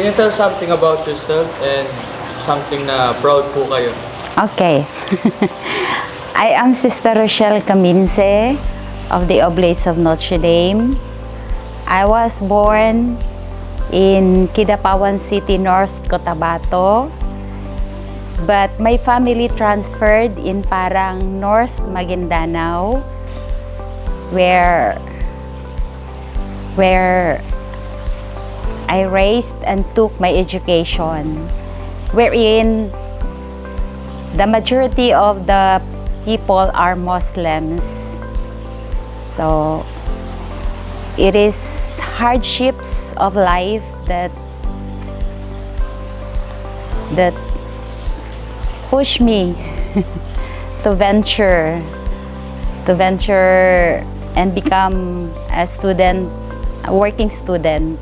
you tell something about yourself and something na proud po kayo? Okay. I am Sister Rochelle Caminse of the Oblates of Notre Dame. I was born in Kidapawan City, North Cotabato. But my family transferred in Parang, North Maguindanao, where I raised and took my education, wherein the majority of the people are Muslims. So it is hardships of life that push me to venture and become a student, a working student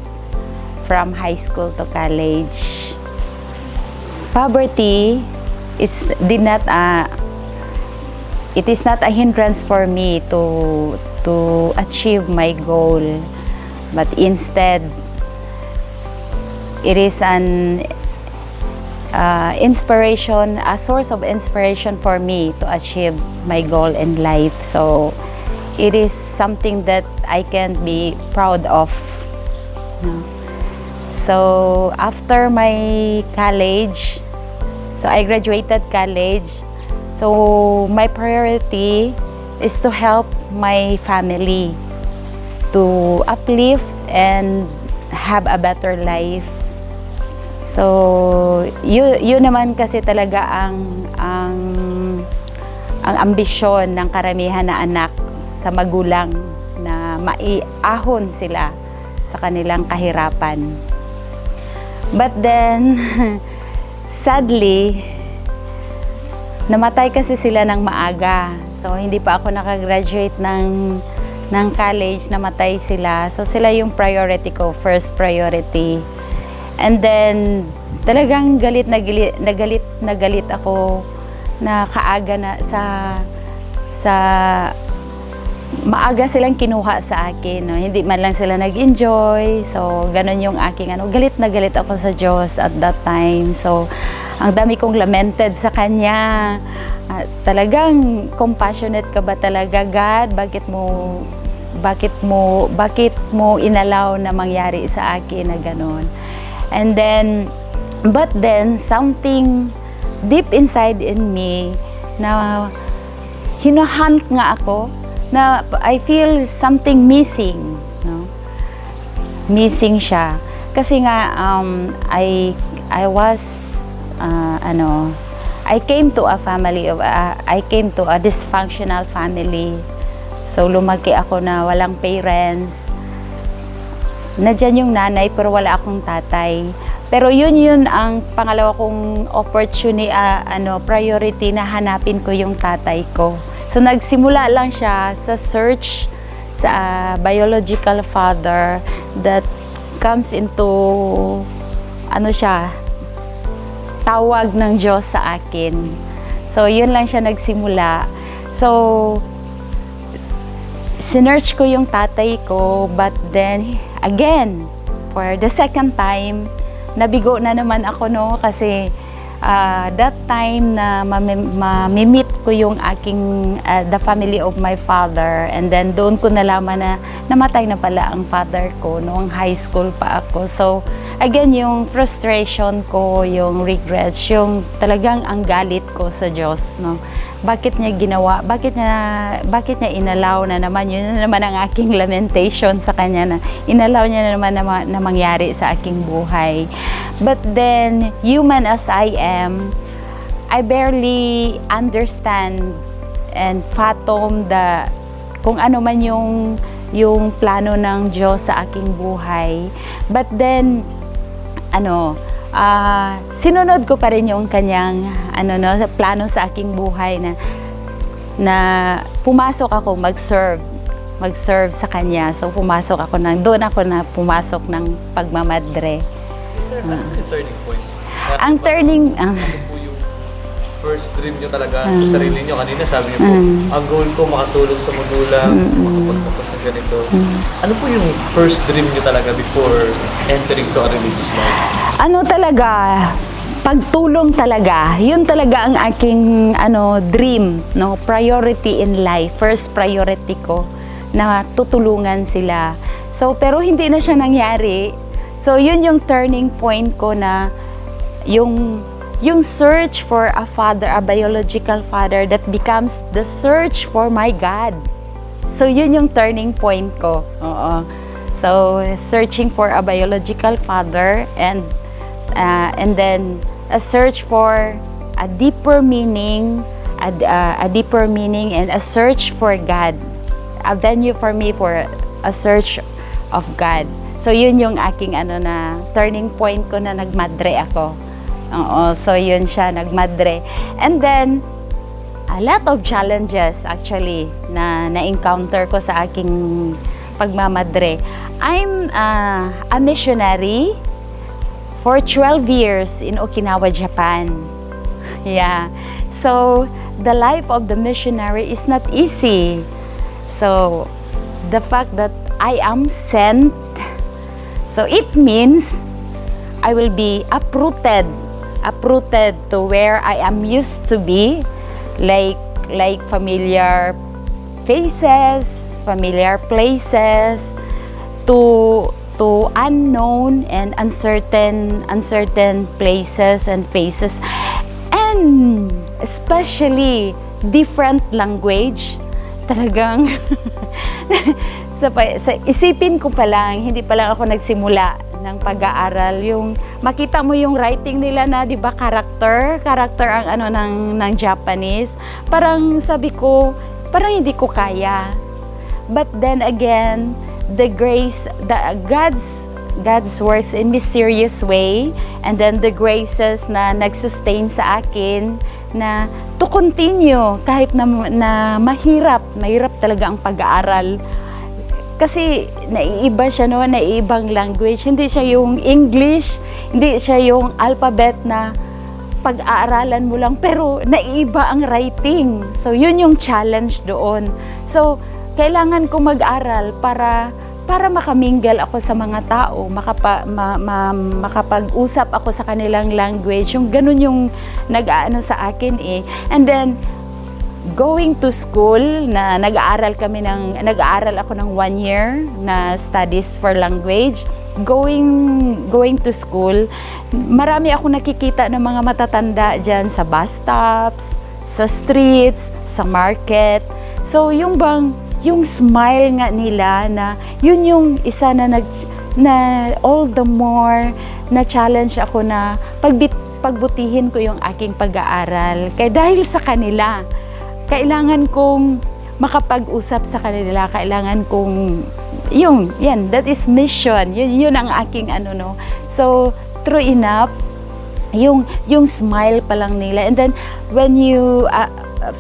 from high school to college. Poverty it is not a hindrance for me to achieve my goal, but instead it is an inspiration, a source of inspiration for me to achieve my goal in life. So it is something that I can be proud of. So after my college, so I graduated college. So my priority is to help my family to uplift and have a better life. So, yun naman kasi talaga ang ambisyon ng karamihan na anak sa magulang na maiahon sila sa kanilang kahirapan. But then, sadly, namatay kasi sila ng maaga. So, hindi pa ako nakagraduate ng college, namatay sila. So, sila yung priority ko, first priority. And then, talagang galit na galit ako na kaaga na sa maaga silang kinuha sa akin. No? Hindi man lang sila nag-enjoy. So, ganun yung aking galit na galit ako sa Diyos at that time. So, ang dami kong lamented sa Kanya. Talagang compassionate ka ba talaga, God? Bakit mo inalaw na mangyari sa akin na ganun? And then, but then, something deep inside in me na hinuhunt nga ako, na I feel something missing, no? Missing siya. Kasi nga, I came to a dysfunctional family. So, lumaki ako na walang parents. Nandiyan yung nanay pero wala akong tatay. Pero yun ang pangalawa kong priority na hanapin ko yung tatay ko. So nagsimula lang siya sa search sa biological father that comes into tawag ng Diyos sa akin. So yun lang siya nagsimula. So sinearch ko yung tatay ko, but then again, for the second time, nabigo na naman ako, no? Kasi that time na mamimit ko yung the family of my father, and then doon ko nalaman na namatay na pala ang father ko noong high school pa ako. So again, yung frustration ko, yung regrets, yung talagang ang galit ko sa Diyos, no? Bakit niya ginawa? Bakit niya inalaw na naman? Yun na naman ang aking lamentation sa Kanya, na inalaw niya na naman na mangyari sa aking buhay. But then, human as I am, I barely understand and fathom kung ano man yung plano ng Diyos sa aking buhay. But then, sinunod ko pa rin yung kanyang plano sa aking buhay na pumasok ako mag-serve sa kanya. So pumasok ako doon ako na pumasok ng pagmamadre. Sister, ano yung turning point? Ang turning Ano po yung first dream nyo talaga sa sarili nyo? Kanina sabi nyo po, ang goal ko makatulong sa magulang, makapagtapos ng ganito. Ano po yung first dream nyo talaga before entering to a religious life? Ano talaga, pagtulong talaga, yun talaga ang aking dream, no, priority in life. First priority ko na tutulungan sila. So pero hindi na siya nangyari. So yun yung turning point ko na yung search for a father, a biological father that becomes the search for my God. So yun yung turning point ko. Oo. So searching for a biological father and then a search for a deeper meaning, a deeper meaning and a search for God. A venue for me for a search of God. So yun yung aking na turning point ko na nagmadre ako. Oo, so yun siya, nagmadre. And then a lot of challenges actually na na-encounter ko sa aking pagmamadre. I'm a missionary for 12 years in Okinawa, Japan. Yeah. So the life of the missionary is not easy. So the fact that I am sent, so it means I will be uprooted to where I am used to be, like familiar faces, familiar places, to unknown and uncertain places and faces, and especially different language. Talagang sa isipin ko pa lang, hindi pa lang ako nagsimula ng pag-aaral, yung makita mo yung writing nila na, 'di ba, character ang ng Japanese. Parang sabi ko, parang hindi ko kaya. But then again, the grace, God's works in mysterious way, and then the graces na nag-sustain sa akin na to continue kahit na mahirap talaga ang pag-aaral. Kasi naiiba siya, no, naiibang language. Hindi siya yung English, hindi siya yung alphabet na pag-aaralan mo lang, pero naiiba ang writing. So yun yung challenge doon. So kailangan ko mag-aral para makaminggal ako sa mga tao, makapag-usap ako sa kanilang language. Yung ganun yung nag-aano sa akin eh. And then going to school, na nag-aaral ako ng 1 year na studies for language. Going to school, marami ako nakikita ng mga matatanda dyan sa bus stops, sa streets, sa market. So yung smile nga nila, na yun yung isa na all the more na challenge ako na pagbutihin ko yung aking pag-aaral. Kaya dahil sa kanila, kailangan kong makapag-usap sa kanila, kailangan kong that is mission, yun ang aking So true enough, yung smile pa lang nila, and then when you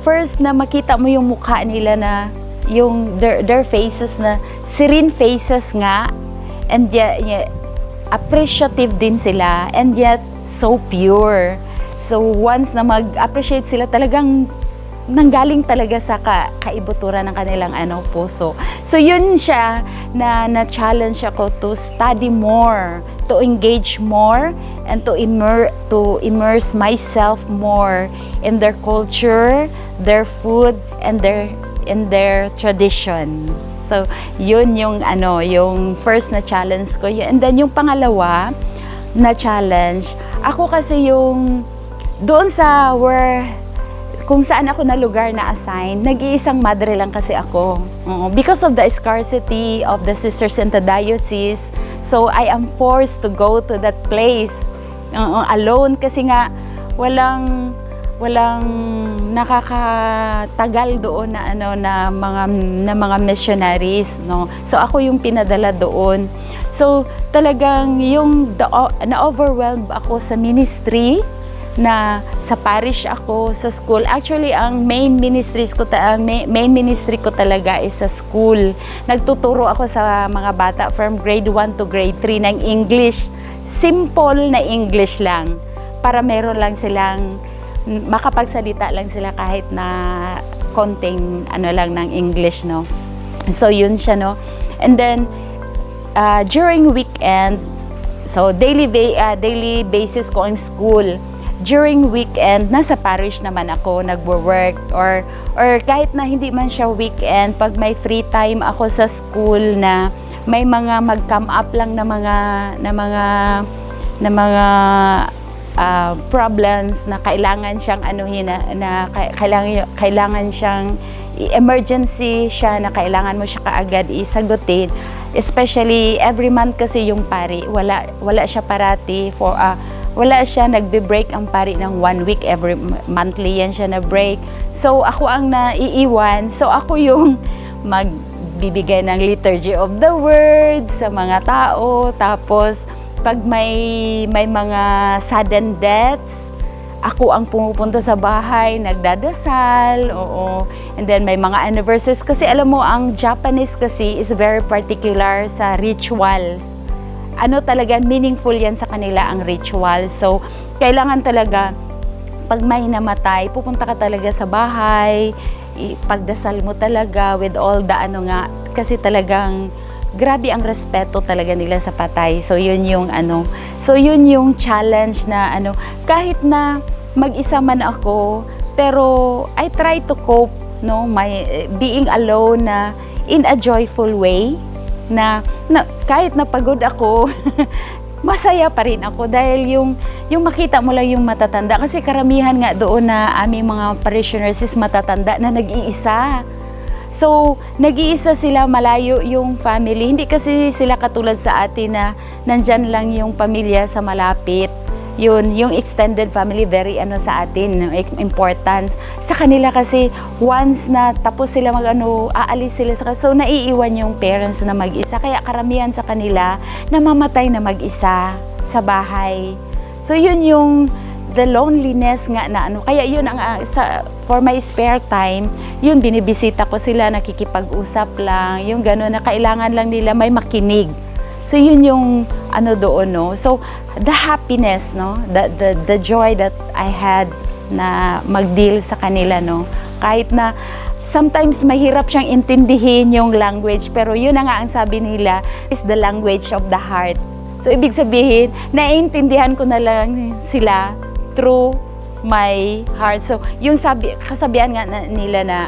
first na makita mo yung mukha nila na yung their faces na serene faces nga, and yet appreciative din sila, and yet so pure. So once na mag-appreciate sila, talagang nanggaling talaga sa kaibuturan ng kanilang puso. So yun siya na-challenge ako to study more, to engage more, and to immerse myself more in their culture, their food, and their tradition. So yun yung yung first na challenge ko. And then yung pangalawa na challenge, ako kasi yung doon sa kung saan ako na lugar na assign, nag-iisang madre lang kasi ako. Because of the scarcity of the sisters in the diocese, so I am forced to go to that place alone, kasi nga walang nakakatagal doon na mga missionaries, no. So ako yung pinadala doon. So talagang na-overwhelmed ako sa ministry, na sa parish ako, sa school. Actually, ang main ministry ko talaga is sa school. Nagtuturo ako sa mga bata from grade 1 to grade 3 ng English. Simple na English lang, para meron lang silang makapagsalita lang sila kahit na konting ano lang ng English, no. So yun siya, no. And then during weekend, so daily basis ko ang school. During weekend, nasa parish naman ako nagwo-work, or kahit na hindi man siya weekend, pag may free time ako sa school na may mga mag-come up lang na mga problems na kailangan siyang anuhin, na kailangan siyang emergency siya, na kailangan mo siya kaagad isagutin. Especially every month kasi yung pari, wala siya parati wala siya nagbe-break ang pari ng 1 week, every monthly yan siya na break. So ako ang naiiwan, so ako yung magbibigay ng liturgy of the word sa mga tao. Tapos pag may mga sudden deaths, ako ang pumupunta sa bahay, nagdadasal, oo. And then may mga anniversaries, kasi alam mo, ang Japanese kasi is very particular sa rituals. Ano talaga, meaningful yan sa kanila ang ritual. So, kailangan talaga, pag may namatay, pupunta ka talaga sa bahay, ipagdasal mo talaga with all the kasi talagang grabe ang respeto talaga nila sa patay. So, yun yung yun yung challenge na kahit na mag-isa man ako, pero I try to cope, no, being alone na in a joyful way. Na kahit napagod ako, masaya pa rin ako, dahil yung makita mo lang yung matatanda, kasi karamihan nga doon na aming mga parishioners is matatanda na nag-iisa. So, nag-iisa sila, malayo yung family. Hindi kasi sila katulad sa atin na nandyan lang yung pamilya sa malapit. Yung extended family, very sa atin, importance. Sa kanila kasi, once na tapos sila aalis sila so naiiwan yung parents na mag-isa. Kaya karamihan sa kanila, namamatay na mag-isa sa bahay. So yun yung the loneliness nga na Kaya yun for my spare time, yun binibisita ko sila, nakikipag-usap lang, yung gano'n na kailangan lang nila may makinig. So yun yung doon, no. So the happiness, no, the joy that I had na mag-deal sa kanila, no. Kahit na sometimes mahirap siyang intindihin yung language, pero yun na nga ang sabi nila is the language of the heart. So ibig sabihin, naiintindihan ko na lang sila through my heart. So yung kasabihan nga nila na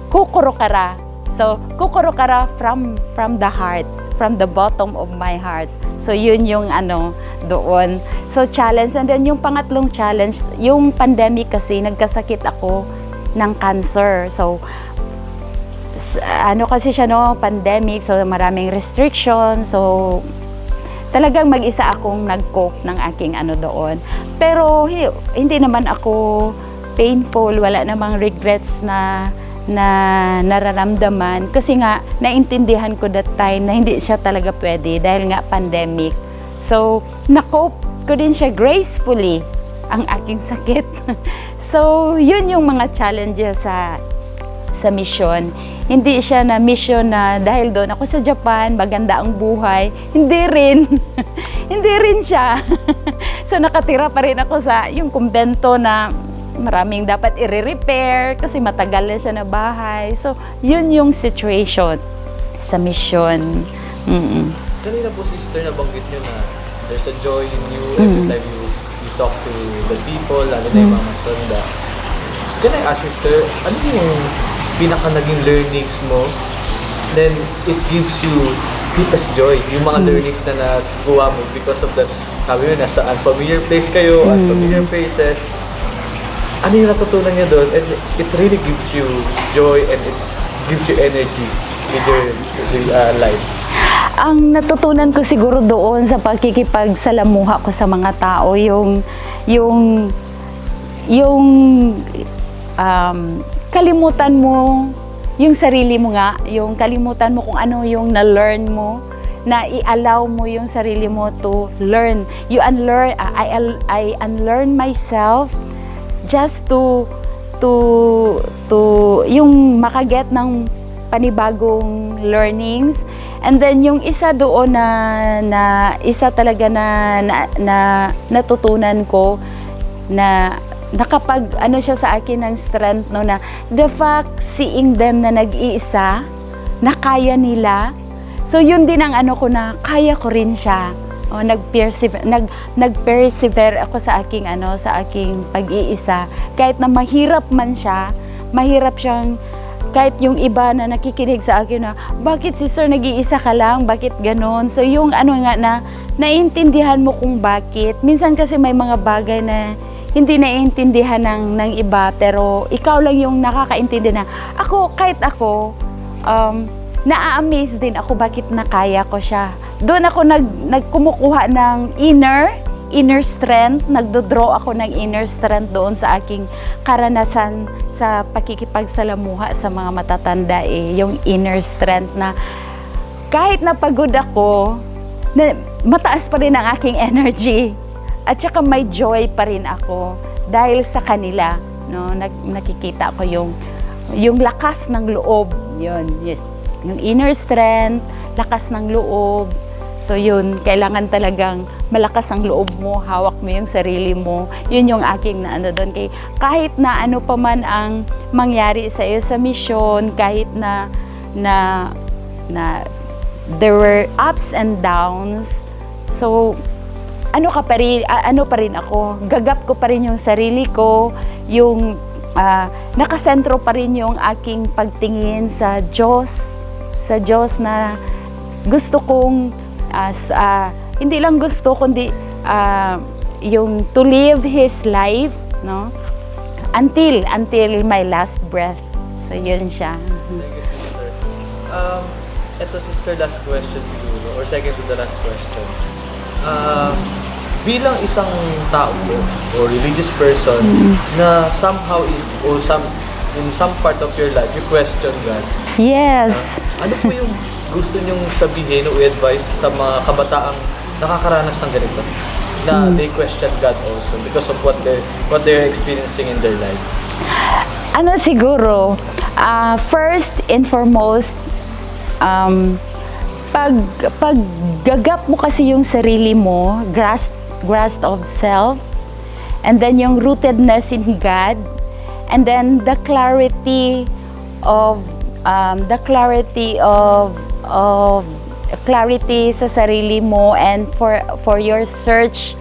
kukurokara. So kukurokara from the heart, from the bottom of my heart. So yun yung doon. So challenge. And then yung pangatlong challenge, yung pandemic kasi, nagkasakit ako ng cancer. So kasi siya, no, pandemic, so maraming restrictions. So talagang mag-isa akong nag-cope ng aking doon. Pero hindi naman ako painful, wala namang regrets na nararamdaman, kasi nga naintindihan ko that time na hindi siya talaga pwede dahil nga pandemic. So na-cope ko din siya gracefully ang aking sakit. So yun yung mga challenges sa mission. Hindi siya na mission na dahil doon ako sa Japan, maganda ang buhay. Hindi rin. Hindi rin siya. So nakatira pa rin ako sa yung kumbento na maraming dapat i-repair kasi matagal na siya na bahay. So, yun yung situation sa mission. Kanina po, sister, nabanggit nyo na there's a joy in you every time you talk to the people, lalo na yung mga matanda. Can I ask, sister, ano yung pinaka naging learnings mo? Then, it gives you deepest joy, yung mga learnings na nakuha mo because of that. Sabi mo, nasa unfamiliar place kayo, unfamiliar places. Ano yung natutunan niya doon? And it really gives you joy and it gives you energy with your life. Ang natutunan ko siguro doon sa pagkikipagsalamuha ko sa mga tao, yung kalimutan mo yung sarili mo nga, yung kalimutan mo kung ano yung na-learn mo, na i-allow mo yung sarili mo to learn. You unlearn, I unlearn myself just to yung makaget ng panibagong learnings. And then yung isa doon na isa talaga na natutunan ko na nakapag ano siya sa akin ng strength no, na the fact seeing them na nag-iisa, na kaya nila. So yun din ang ano ko, na kaya ko rin siya. O, nag-persevere ako sa aking sa aking pag-iisa. Kahit na mahirap man siya, mahirap siyang, kahit yung iba na nakikinig sa akin na, bakit sister nag-iisa ka lang? Bakit ganon? So yung nga na, naiintindihan mo kung bakit. Minsan kasi may mga bagay na hindi naiintindihan ng iba, pero ikaw lang yung nakakaintindi na, kahit ako, na-amaze din ako bakit nakaya ko siya. Doon ako nagkumukuha ng inner strength, nagdodraw ako ng inner strength doon sa aking karanasan sa pakikipagsalamuha sa mga matatanda, yung inner strength na kahit napagod ako, mataas pa rin ang aking energy at saka may joy pa rin ako dahil sa kanila, no? Nakikita ko yung lakas ng loob, yun, yes. Yung inner strength, lakas ng loob. So yun, kailangan talagang malakas ang loob mo, hawak mo yung sarili mo. Yun yung aking doon. Kahit na ano pa man ang mangyari sa iyo sa mission, kahit na there were ups and downs. So ano pa rin ako, gagap ko pa rin yung sarili ko, yung nakasentro pa rin yung aking pagtingin sa Diyos na gusto kong hindi lang gusto kundi yung to live His life, no, until my last breath. So yun siya. Thank you, sister. Ito, sister, last question siguro, or second to the last question. Bilang isang tao or religious person na somehow in some part of your life you question God. Yes. Ano po yung gusto nyong sabihin o advice sa mga kabataang nakakaranas ng ganito? Na they question God also because of what they're experiencing in their life. Siguro, first and foremost, pag gagap mo kasi yung sarili mo, grasp of self, and then yung rootedness in God, and then the clarity sa sarili mo, and for your search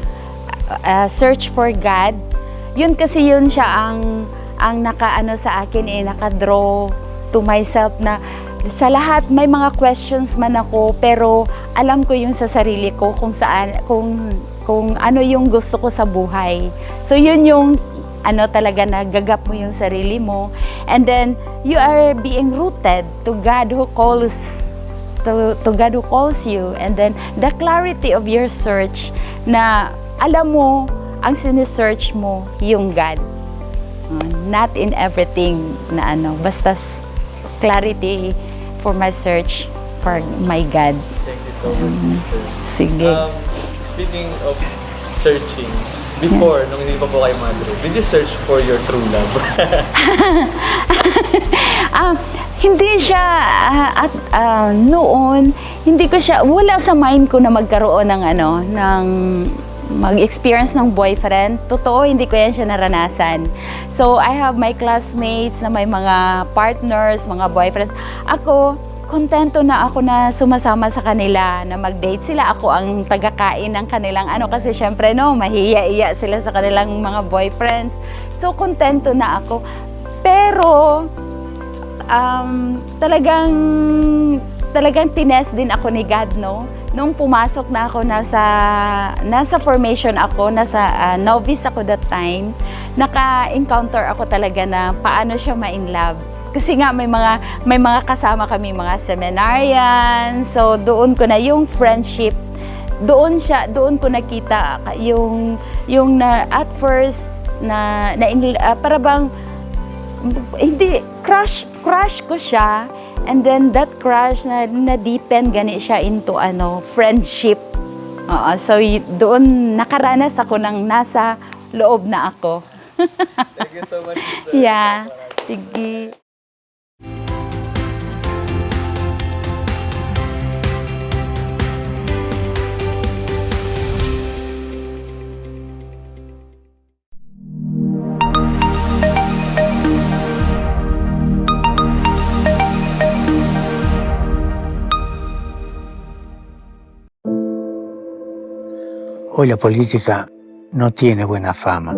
for God. Yun kasi yun siya ang nakaano sa akin, nakadraw to myself na sa lahat may mga questions man ako, pero alam ko yung sa sarili ko kung ano yung gusto ko sa buhay. So yun yung talaga, nagagap mo yung sarili mo, and then you are being rooted to God who calls you, and then the clarity of your search na alam mo ang sinesearch mo yung God, not in everything na basta clarity for my search for my God. Thank you so much, sister. Sige. Speaking of searching, before, nung hindi pa po kayo madre, did you search for your true love? Hindi siya, noon, wala sa mind ko na magkaroon ng mag-experience ng boyfriend. Totoo, hindi ko yan siya naranasan. So, I have my classmates na may mga partners, mga boyfriends. Ako, kontento na ako na sumasama sa kanila, na mag-date sila. Ako ang tagakain ng kanilang kasi syempre mahiya-iya sila sa kanilang mga boyfriends. So, kontento na ako. Pero, talagang tinest din ako ni God, no? Nung pumasok na ako, nasa formation ako, nasa novice ako that time, naka-encounter ako talaga na paano siya ma-in love. Kasi nga may mga kasama kami, mga seminarian. So doon ko na yung friendship, doon ko nakita yung na at first na para bang hindi crush ko siya, and then that crush na deepen gani siya into friendship. So doon nakaranas ako ng nasa loob na ako. Thank you so much, sister. Yeah, sige. Hoy la política no tiene buena fama.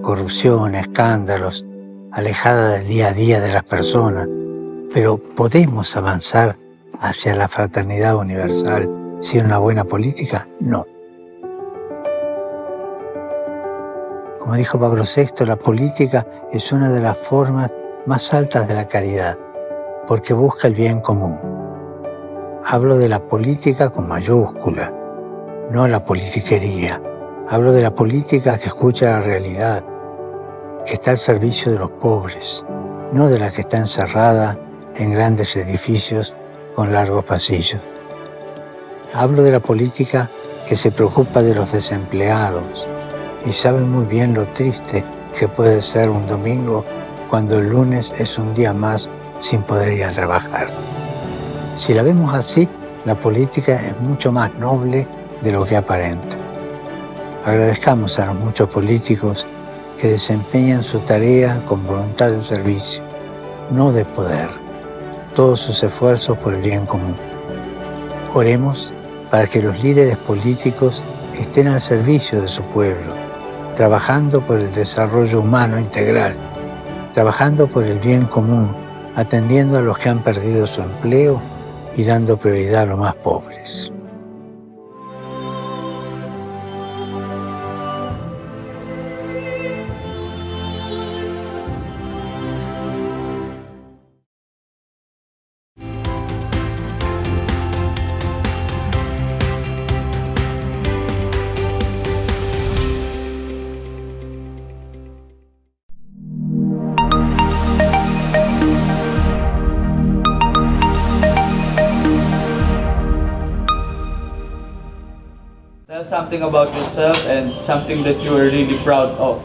Corrupción, escándalos, alejada del día a día de las personas. Pero ¿podemos avanzar hacia la fraternidad universal sin una buena política? No. Como dijo Pablo VI, la política es una de las formas más altas de la caridad, porque busca el bien común. Hablo de la política con mayúscula, no la politiquería. Hablo de la política que escucha la realidad, que está al servicio de los pobres, no de la que está encerrada en grandes edificios con largos pasillos. Hablo de la política que se preocupa de los desempleados y sabe muy bien lo triste que puede ser un domingo cuando el lunes es un día más sin poder ir a trabajar. Si la vemos así, la política es mucho más noble de lo que aparenta. Agradezcamos a los muchos políticos que desempeñan su tarea con voluntad de servicio, no de poder, todos sus esfuerzos por el bien común. Oremos para que los líderes políticos estén al servicio de su pueblo, trabajando por el desarrollo humano integral, trabajando por el bien común, atendiendo a los que han perdido su empleo y dando prioridad a los más pobres. Tell something about yourself and something that you are really proud of.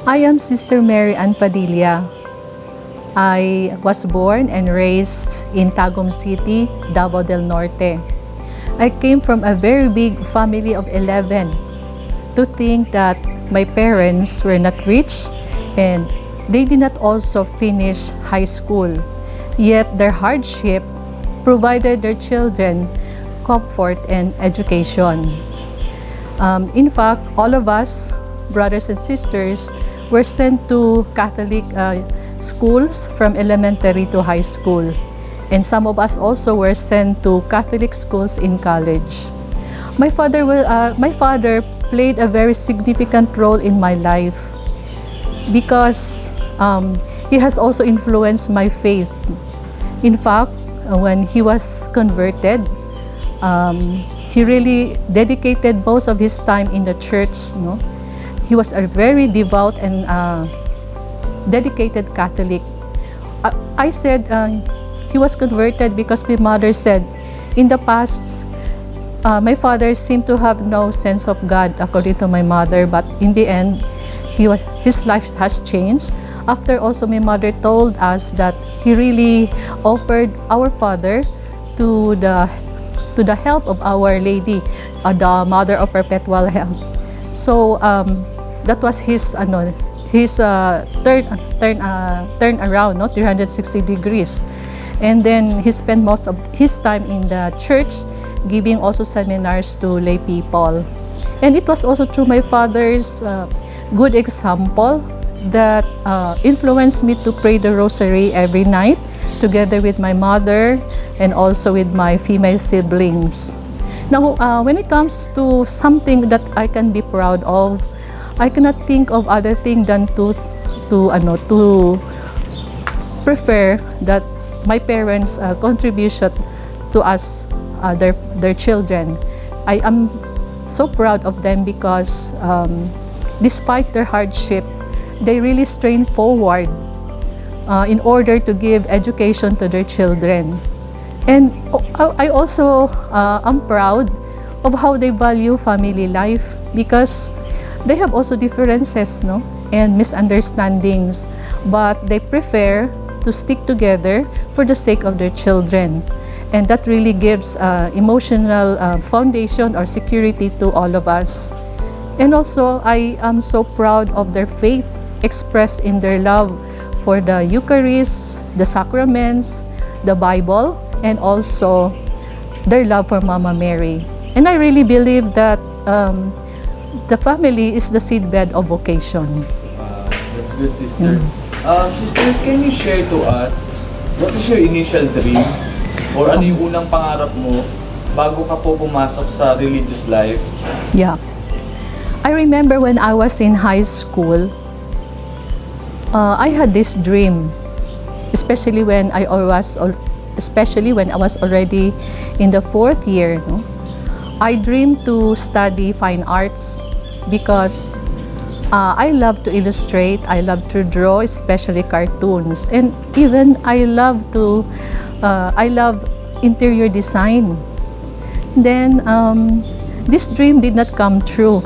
I am Sister Mary Ann Padilla. I was born and raised in Tagum City, Davao del Norte. I came from a very big family of 11. To think that my parents were not rich and they did not also finish high school, yet their hardship provided their children comfort and education. In fact, all of us, brothers and sisters, were sent to Catholic schools from elementary to high school. And some of us also were sent to Catholic schools in college. My father played a very significant role in my life because he has also influenced my faith. In fact, when he was converted, he really dedicated most of his time in the church. He was a very devout and dedicated Catholic. I said he was converted because my mother said, in the past, my father seemed to have no sense of God, according to my mother, but in the end, his life has changed. After also my mother told us that he really offered our father to the help of Our Lady, the Mother of Perpetual Help. So that was his turn around, 360 degrees. And then he spent most of his time in the church, giving also seminars to lay people. And it was also through my father's good example that influenced me to pray the rosary every night together with my mother and also with my female siblings. Now, when it comes to something that I can be proud of, I cannot think of other thing than to prefer that my parents' contribution to us, their children. I am so proud of them because despite their hardship, they really strain forward in order to give education to their children. And I also am proud of how they value family life because they have also differences, and misunderstandings, but they prefer to stick together for the sake of their children. And that really gives emotional foundation or security to all of us. And also, I am so proud of their faith expressed in their love for the Eucharist, the sacraments, the Bible, and also their love for Mama Mary. And I really believe that the family is the seedbed of vocation. That's good, sister. Sister, can you share to us, what is your initial dream? Or ano yung unang pangarap mo bago ka po pumasok sa religious life? Yeah. I remember when I was in high school, I had this dream, especially when I was already in the 4th year. No? I dreamed to study fine arts because I love to illustrate, I love to draw, especially cartoons, and even I love interior design. Then this dream did not come true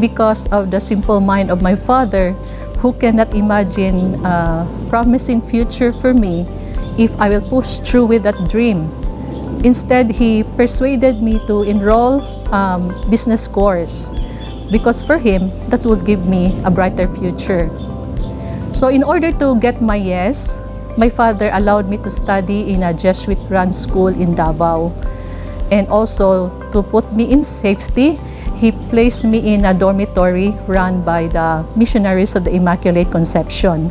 because of the simple mind of my father, who cannot imagine a promising future for me if I will push through with that dream. Instead, he persuaded me to enroll business course because for him, that would give me a brighter future. So in order to get my yes, my father allowed me to study in a Jesuit-run school in Davao. And also, to put me in safety, he placed me in a dormitory run by the missionaries of the Immaculate Conception.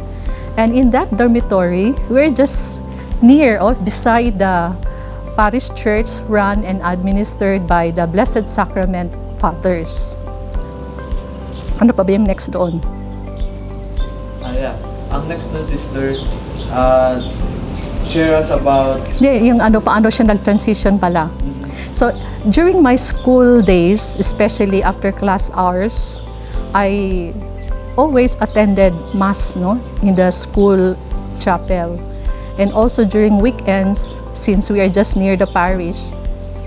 And in that dormitory, we're just near or beside the parish church run and administered by the Blessed Sacrament Fathers. Ano pa ba yung next doon? Yeah. Ang next na, sister, share us about... Yung paano siya nag-transition pala. So, during my school days, especially after class hours, I always attended Mass in the school chapel. And also during weekends, since we are just near the parish,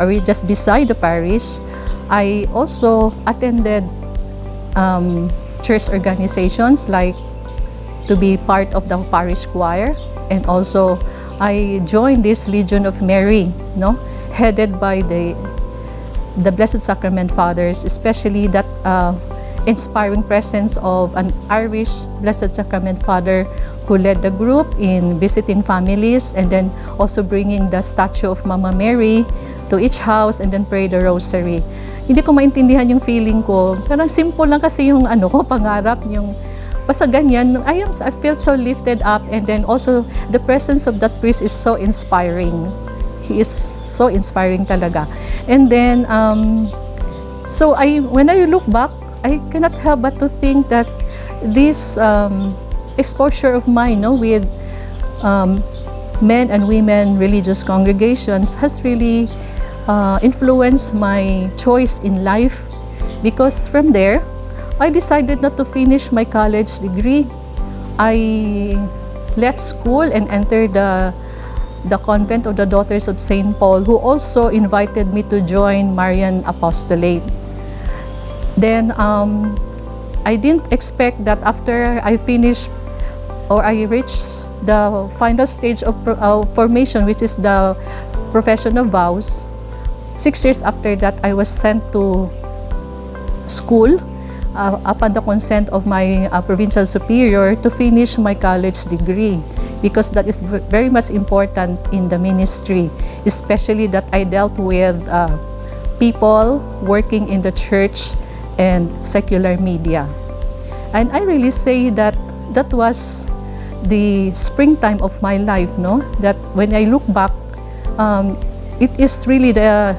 or we just beside the parish, I also attended church organizations like to be part of the parish choir. And also, I joined this Legion of Mary, headed by the Blessed Sacrament Fathers, especially that inspiring presence of an Irish Blessed Sacrament Father who led the group in visiting families and then also bringing the statue of Mama Mary to each house and then pray the rosary. Hindi ko maintindihan yung feeling ko. Parang simple lang kasi yung pangarap, yung basta ganyan. I feel so lifted up, and then also the presence of that priest is so inspiring. He is so inspiring talaga. And then, so when I look back, I cannot help but to think that this exposure of mine with men and women religious congregations has really influenced my choice in life, because from there, I decided not to finish my college degree. I left school and entered the convent of the Daughters of St. Paul, who also invited me to join Marian Apostolate. Then I didn't expect that after I finished or I reached the final stage of formation, which is the profession of vows, 6 years after that, I was sent to school upon the consent of my provincial superior to finish my college degree, because that is very much important in the ministry, especially that I dealt with people working in the church and secular media. And I really say that that was the springtime of my life, that when I look back, it is really the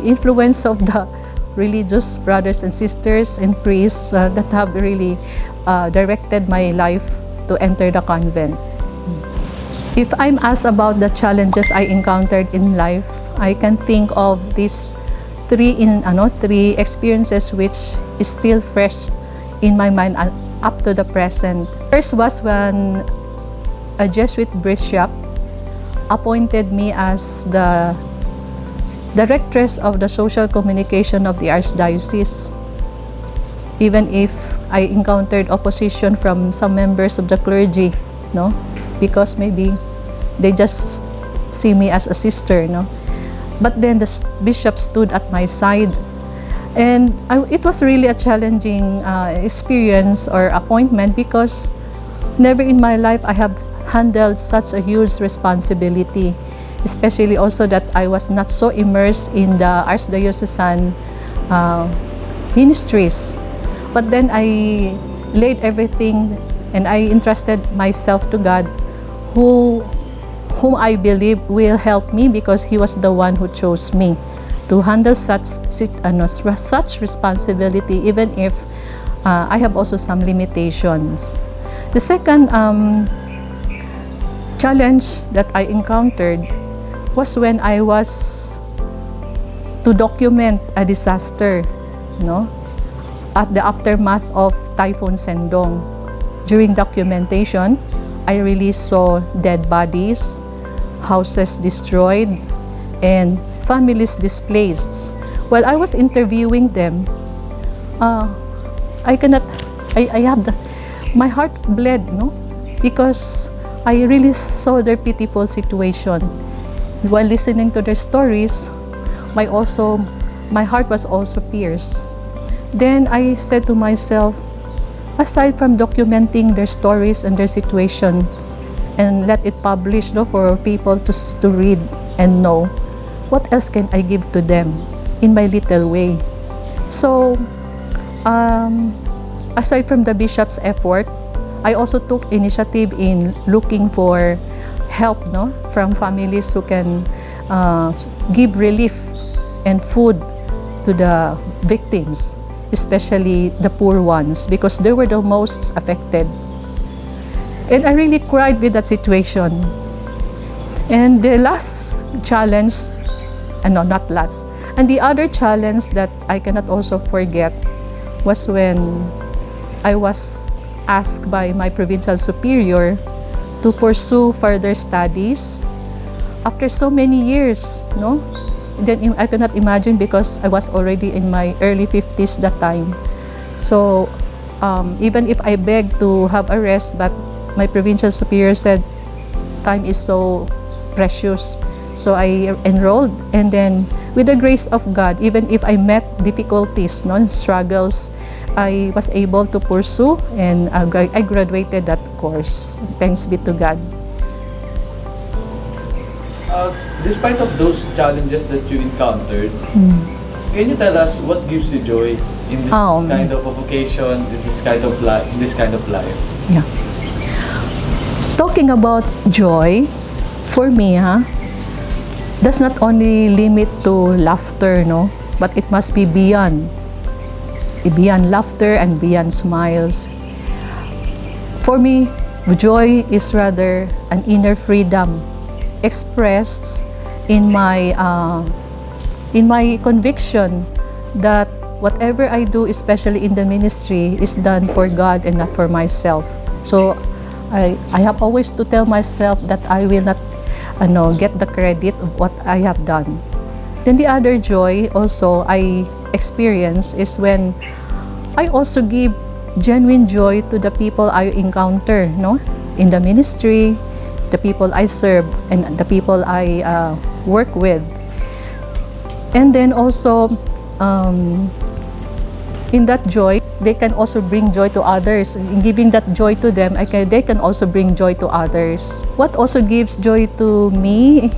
influence of the religious brothers and sisters and priests that have really directed my life to enter the convent. If I'm asked about the challenges I encountered in life, I can think of these three experiences which is still fresh in my mind up to the present. First was when a Jesuit bishop appointed me as the directress of the social communication of the Archdiocese, even if I encountered opposition from some members of the clergy, because maybe they just see me as a sister, But then the bishop stood at my side, and it was really a challenging experience or appointment, because never in my life I have handled such a huge responsibility. especially also that I was not so immersed in the Archdiocesan ministries. But then I laid everything and I entrusted myself to God, whom I believe will help me because He was the one who chose me to handle such responsibility, even if I have also some limitations. The second challenge that I encountered was when I was to document a disaster, at the aftermath of Typhoon Sendong. During documentation, I really saw dead bodies, houses destroyed, and families displaced. While I was interviewing them, my heart bled, because I really saw their pitiful situation. While listening to their stories, my heart was also pierced. Then I said to myself, aside from documenting their stories and their situation and let it publish for people to read and know, what else can I give to them in my little way? So, aside from the bishop's effort, I also took initiative in looking for help from families who can give relief and food to the victims, especially the poor ones, because they were the most affected. And I really cried with that situation. And the last challenge, not last, and the other challenge that I cannot also forget was when I was asked by my provincial superior to pursue further studies after so many years, Then I cannot imagine because I was already in my early 50s that time. So even if I begged to have a rest, but my provincial superior said time is so precious. So I enrolled, and then with the grace of God, even if I met difficulties, struggles, I was able to pursue, and I graduated that course. Thanks be to God. Despite of those challenges that you encountered, can you tell us what gives you joy in this kind of a vocation, in this kind of life? Yeah. Talking about joy, for me, does not only limit to laughter, but it must be beyond laughter and beyond smiles. For me, joy is rather an inner freedom expressed in my conviction that whatever I do, especially in the ministry, is done for God and not for myself. So I have always to tell myself that I will not get the credit of what I have done. Then the other joy also I experience is when I also give genuine joy to the people I encounter, in the ministry, the people I serve, and the people I work with. And then also, in that joy, they can also bring joy to others. In giving that joy to them, they can also bring joy to others. What also gives joy to me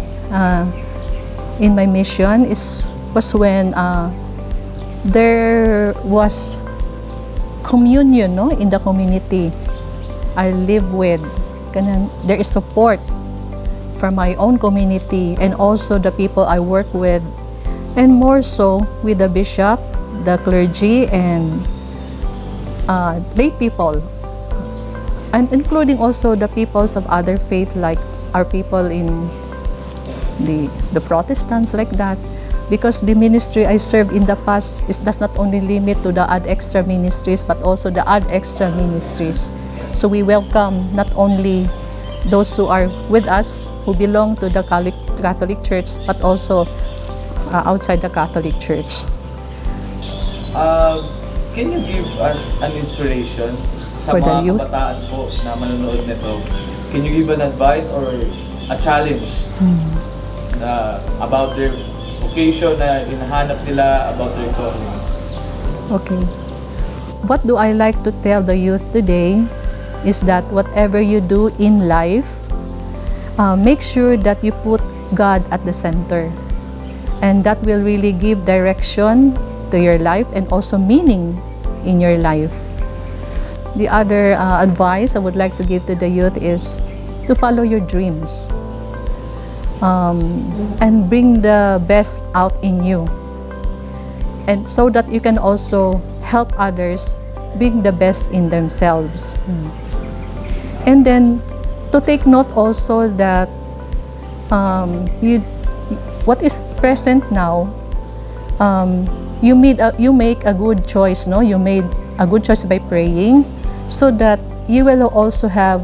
in my mission was when there was communion, in the community I live with. There is support from my own community and also the people I work with, and more so with the bishop, the clergy, and lay people, and including also the peoples of other faith, like our people in the Protestants, like that. Because the ministry I served in the past does not only limit to the Ad Extra ministries, but also the Ad Extra ministries. So we welcome not only those who are with us, who belong to the Catholic Church, but also outside the Catholic Church. Can you give us an inspiration sa For the mga youth? kabataan po na manonood nito? Can you give an advice or a challenge about their vocation na hinahanap nila, about their calling? Okay. What do I like to tell the youth today is that whatever you do in life, make sure that you put God at the center. And that will really give direction to your life and also meaning in your life. The other advice I would like to give to the youth is to follow your dreams and bring the best out in you. And so that you can also help others bring the best in themselves. And then to take note also that what is present now, you make a good choice, no? You made a good choice by praying, so that you will also have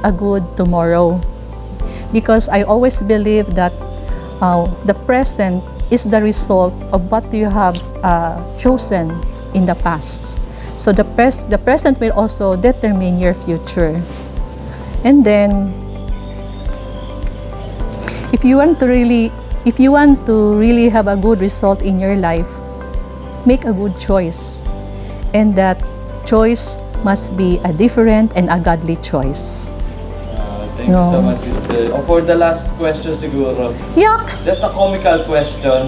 a good tomorrow. Because I always believe that the present is the result of what you have chosen in the past. So the present will also determine your future. And then, if you want to really have a good result in your life, make a good choice. And that choice must be a different and a godly choice. Thank you so much, sister. For the last question siguro, Yucks! just a comical question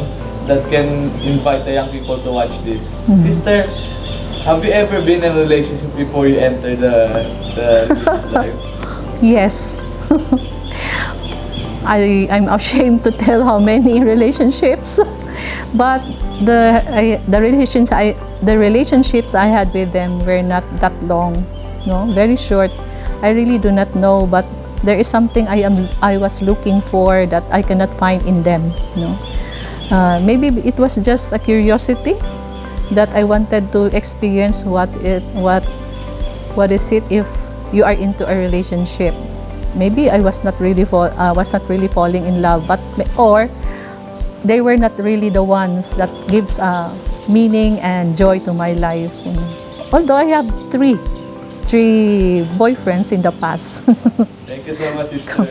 that can invite the young people to watch this. Sister, have you ever been in a relationship before you enter the religious life? Yes. I'm ashamed to tell how many relationships, but the relationships I had with them were not that long, no, very short. I really do not know, but there is something I was looking for that I cannot find in them, no. Maybe it was just a curiosity that I wanted to experience what is it if you are into a relationship. Maybe I was not really falling in love, or they were not really the ones that gives meaning and joy to my life. Although I have three boyfriends in the past. Thank you so much, sister.